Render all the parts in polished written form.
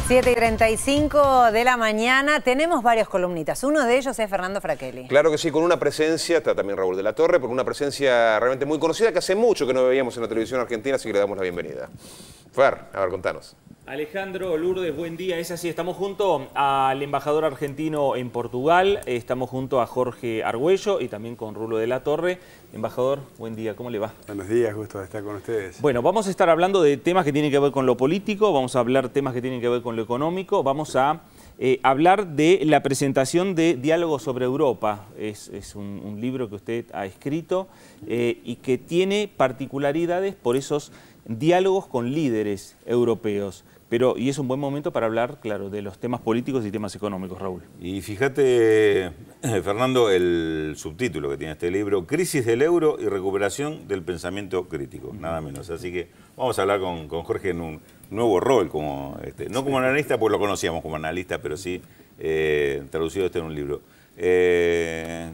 7:35 de la mañana, tenemos varios columnistas. Uno de ellos es Fernando Fraquelli. Claro que sí, con una presencia, está también Raúl de la Torre, con una presencia realmente muy conocida que hace mucho que no veíamos en la televisión argentina, así que le damos la bienvenida. Fer, a ver, contanos. Alejandro, Lourdes, buen día. Es así, estamos junto al embajador argentino en Portugal, estamos junto a Jorge Argüello y también con Rulo de la Torre. Embajador, buen día, ¿cómo le va? Buenos días, gusto de estar con ustedes. Bueno, vamos a estar hablando de temas que tienen que ver con lo político, vamos a hablar temas que tienen que ver con lo económico, vamos a hablar de la presentación de Diálogos sobre Europa. Es un libro que usted ha escrito y que tiene particularidades por esos diálogos con líderes europeos. Y es un buen momento para hablar, claro, de los temas políticos y temas económicos, Raúl. Y fíjate, Fernando, el subtítulo que tiene este libro, Crisis del euro y recuperación del pensamiento crítico, nada menos. Así que vamos a hablar con Jorge en un nuevo rol, no como analista, porque lo conocíamos como analista, pero sí traducido en un libro.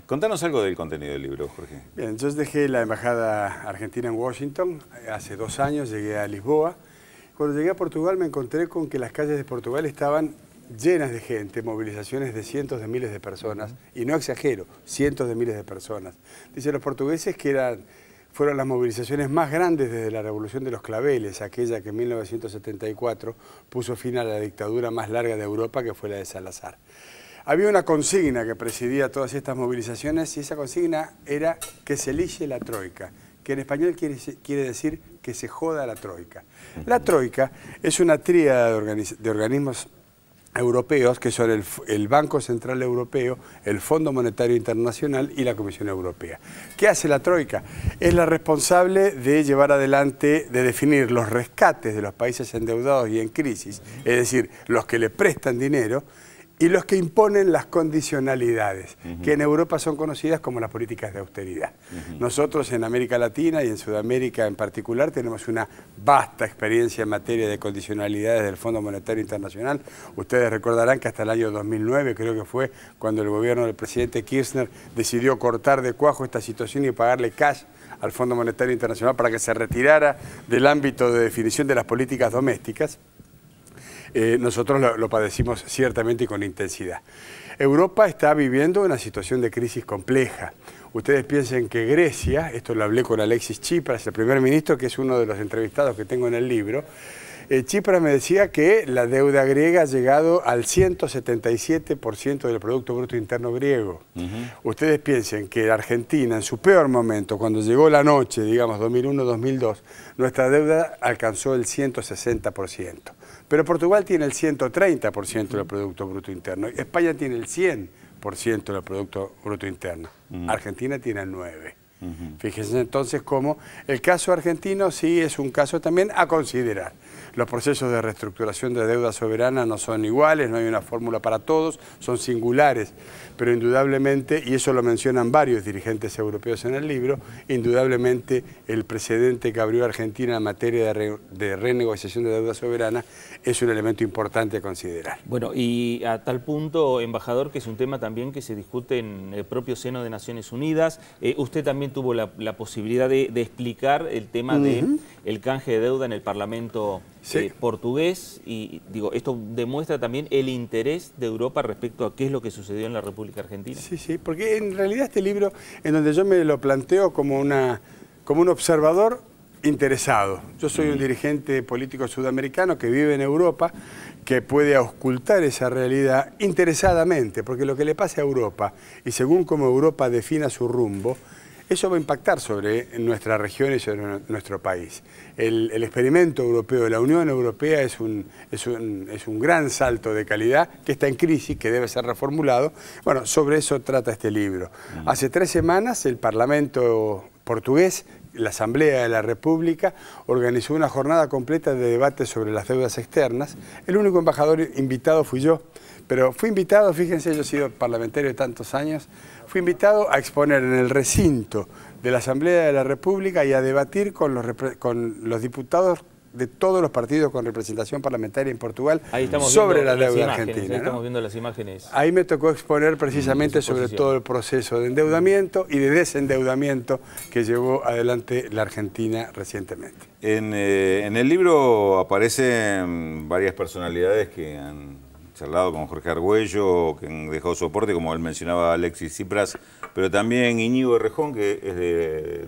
Contanos algo del contenido del libro, Jorge. Bien, yo dejé la embajada argentina en Washington, hace 2 años llegué a Lisboa. Cuando llegué a Portugal me encontré con que las calles de Portugal estaban llenas de gente, movilizaciones de cientos de miles de personas, y no exagero, cientos de miles de personas. Dicen los portugueses que fueron las movilizaciones más grandes desde la Revolución de los Claveles, aquella que en 1974 puso fin a la dictadura más larga de Europa, que fue la de Salazar. Había una consigna que presidía todas estas movilizaciones y esa consigna era que se licie la troika, que en español quiere decir que se joda la troika. La troika es una tríada de organismos europeos que son el Banco Central Europeo, el Fondo Monetario Internacional y la Comisión Europea. ¿Qué hace la troika? Es la responsable de llevar adelante, de definir los rescates de los países endeudados y en crisis, es decir, los que le prestan dinero, y los que imponen las condicionalidades, que en Europa son conocidas como las políticas de austeridad. Nosotros en América Latina y en Sudamérica en particular tenemos una vasta experiencia en materia de condicionalidades del Fondo Monetario Internacional. Ustedes recordarán que hasta el año 2009, creo que fue cuando el gobierno del presidente Kirchner decidió cortar de cuajo esta situación y pagarle cash al Fondo Monetario Internacional para que se retirara del ámbito de definición de las políticas domésticas. Nosotros lo padecimos ciertamente y con intensidad. Europa está viviendo una situación de crisis compleja. Ustedes piensen que Grecia, esto lo hablé con Alexis Tsipras, el primer ministro, que es uno de los entrevistados que tengo en el libro, Tsipras me decía que la deuda griega ha llegado al 177% del Producto Bruto Interno griego. Ustedes piensen que Argentina, en su peor momento, cuando llegó la noche, digamos 2001-2002, nuestra deuda alcanzó el 160%. Pero Portugal tiene el 130% del Producto Bruto Interno, España tiene el 100% del Producto Bruto Interno, Argentina tiene el 9%. Fíjense entonces cómo el caso argentino sí es un caso también a considerar. Los procesos de reestructuración de deuda soberana no son iguales, no hay una fórmula para todos, son singulares, pero indudablemente, y eso lo mencionan varios dirigentes europeos en el libro, indudablemente el precedente que abrió Argentina en materia de renegociación de deuda soberana es un elemento importante a considerar. Bueno, y a tal punto, embajador, que es un tema también que se discute en el propio seno de Naciones Unidas. Usted también tuvo la posibilidad de explicar el tema del canje de deuda en el Parlamento portugués y digo, esto demuestra también el interés de Europa respecto a qué es lo que sucedió en la República Argentina. Sí, porque en realidad este libro, en donde yo me lo planteo como un observador interesado. Yo soy un dirigente político sudamericano que vive en Europa, que puede auscultar esa realidad interesadamente, porque lo que le pasa a Europa, y según cómo Europa defina su rumbo, eso va a impactar sobre nuestra región y sobre nuestro país. El experimento europeo de la Unión Europea es un gran salto de calidad que está en crisis, que debe ser reformulado. Bueno, sobre eso trata este libro. Hace 3 semanas el Parlamento portugués, la Asamblea de la República, organizó una jornada completa de debate sobre las deudas externas. El único embajador invitado fui yo, pero fui invitado, fíjense, yo he sido parlamentario de tantos años, fui invitado a exponer en el recinto de la Asamblea de la República y a debatir con los diputados de todos los partidos con representación parlamentaria en Portugal Ahí estamos sobre la viendo las deuda imágenes, argentina. ahí ¿no? estamos viendo las imágenes. Ahí me tocó exponer precisamente sobre exposición. todo el proceso de endeudamiento y de desendeudamiento que llevó adelante la Argentina recientemente. En el libro aparecen varias personalidades que han charlado con Jorge Argüello, que han dejado soporte, como él mencionaba, Alexis Tsipras, pero también Íñigo Errejón, que es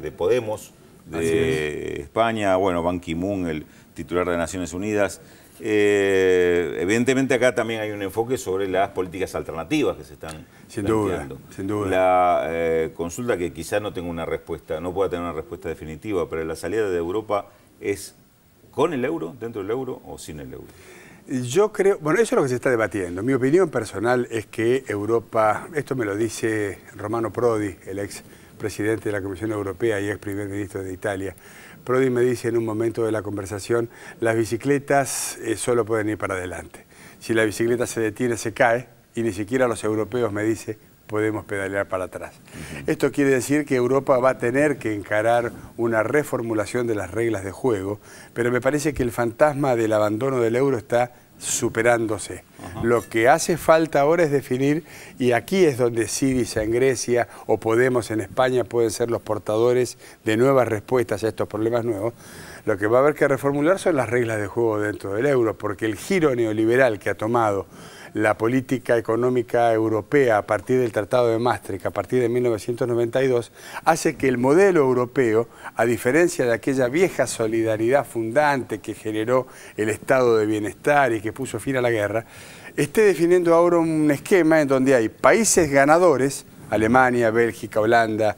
de Podemos, de España, bueno, Ban Ki-moon, el titular de Naciones Unidas. Evidentemente acá también hay un enfoque sobre las políticas alternativas que se están planteando. Sin duda. La consulta que quizás no tenga una respuesta, no pueda tener una respuesta definitiva, pero la salida de Europa es con el euro, dentro del euro o sin el euro. Yo creo, bueno, eso es lo que se está debatiendo. Mi opinión personal es que Europa, esto me lo dice Romano Prodi, el ex presidente de la Comisión Europea y ex primer ministro de Italia. Prodi me dice en un momento de la conversación, las bicicletas solo pueden ir para adelante. Si la bicicleta se detiene, se cae, y ni siquiera los europeos, me dice, podemos pedalear para atrás. Esto quiere decir que Europa va a tener que encarar una reformulación de las reglas de juego, pero me parece que el fantasma del abandono del euro está superándose. Lo que hace falta ahora es definir, y aquí es donde Syriza en Grecia o Podemos en España pueden ser los portadores de nuevas respuestas a estos problemas nuevos. Lo que va a haber que reformular son las reglas de juego dentro del euro, porque el giro neoliberal que ha tomado la política económica europea a partir del Tratado de Maastricht, a partir de 1992, hace que el modelo europeo, a diferencia de aquella vieja solidaridad fundante que generó el estado de bienestar y que puso fin a la guerra, esté definiendo ahora un esquema en donde hay países ganadores, Alemania, Bélgica, Holanda,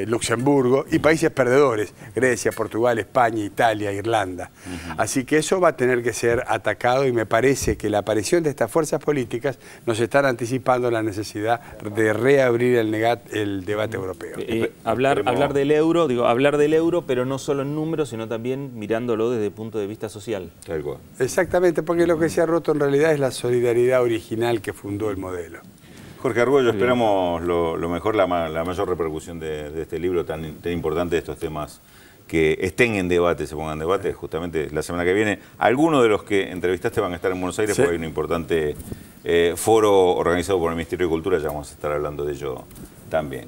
Luxemburgo, y países perdedores, Grecia, Portugal, España, Italia, Irlanda. Así que eso va a tener que ser atacado, y me parece que la aparición de estas fuerzas políticas nos están anticipando la necesidad de reabrir el debate europeo. Hablar del euro, pero no solo en números, sino también mirándolo desde el punto de vista social. Tal cual. Exactamente, porque lo que se ha roto en realidad es la solidaridad original que fundó el modelo. Jorge Argüello, esperamos lo mejor, la mayor repercusión de este libro tan importante, de estos temas que estén en debate, se pongan en debate, justamente la semana que viene. Algunos de los que entrevistaste van a estar en Buenos Aires, sí, porque hay un importante foro organizado por el Ministerio de Cultura, ya vamos a estar hablando de ello también.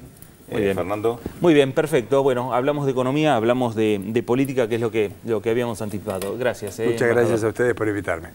Muy bien. Fernando. Muy bien, perfecto. Bueno, hablamos de economía, hablamos de política, que es lo que habíamos anticipado. Gracias. Muchas gracias a ustedes por invitarme.